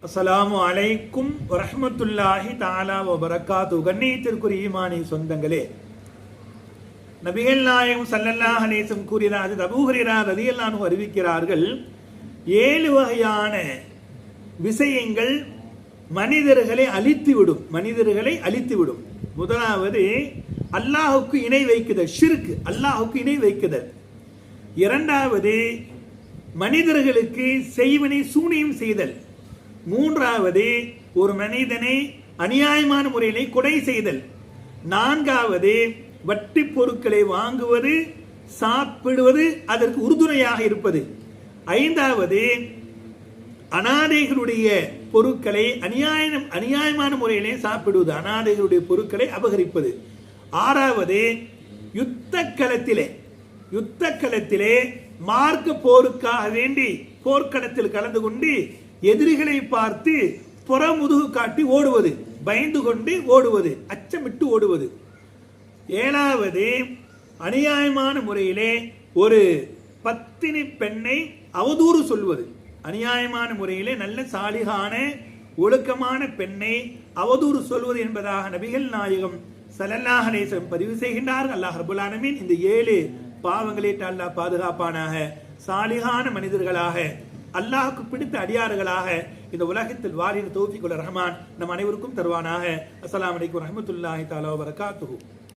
அஸ்ஸலாமு அலைக்கும் வரஹ்மத்துல்லாஹி தஆலா வ பரக்காத்து. கண்ணியத்திற்குரிய ஈமானி சொந்தங்களே, நபிகள் நாயகம் ஸல்லல்லாஹு அலைஹி வஸல்லம் கூறினார்கள், அபூ ஹுரைரா ரலியல்லாஹு அன்ஹு அறிவிக்கிறார்கள், 7 வகையான விஷயங்கள் மனிதர்களை அழித்துவிடும். முதலாவது அல்லாஹ்வுக்கு இணை வைக்குதல், ஷிர்க், அல்லாஹ்வுக்கு இணை வைக்குதல். இரண்டாவது மனிதர்களுக்கு செய்வினை சூனியம் செய்தல். மூன்றாவது ஒரு மனிதனை அநியாயமான முறையிலே கொலை செய்தல். நான்காவது வட்டி பொருட்களை வாங்குவது, சாப்பிடுவது, அதற்கு உறுதுணையாக இருப்பது. ஐந்தாவது அனாதைகளுடைய பொருட்களை அநியாயமான முறையிலே சாப்பிடுவது, அனாதைகளுடைய பொருட்களை அபகரிப்பது. ஆறாவது யுத்த களத்திலே மார்க்க போருக்காக வேண்டி போர்க்களத்தில் கலந்து கொண்டு எதிரிகளை பார்த்து புறமுதுகு காட்டி ஓடுவது, பயந்து கொண்டு ஓடுவது, அச்சமிட்டு ஓடுவது. ஏழாவது அநியாயமான முறையிலே ஒரு பத்தினி பெண்ணை அவதூறு சொல்வது. அநியாயமான முறையிலே நல்ல சாலிகான ஒழுக்கமான பெண்ணை அவதூறு சொல்வது என்பதாக நபிகள் நாயகம் ஸல்லல்லாஹு அலைஹி வஸல்லம் பதிவு செய்கின்றார்கள். அல்லாஹ் ரப்பல் ஆலமீன் இந்த 7 பாவங்களை அல்லாஹ் பாதுகாப்பானாக. சாலிகான மனிதர்களாக, அல்லாஹ்வுக்கு பிடித்த அடியார்களாக இந்த உலகத்தில் வாழின தௌஃபீக்குல் ரஹ்மான் நம் அனைவருக்கும் தருவானாக. அஸ்ஸலாமு அலைக்கும் வரஹ்மத்துல்லாஹி தஆலா வ பரகாத்துஹு.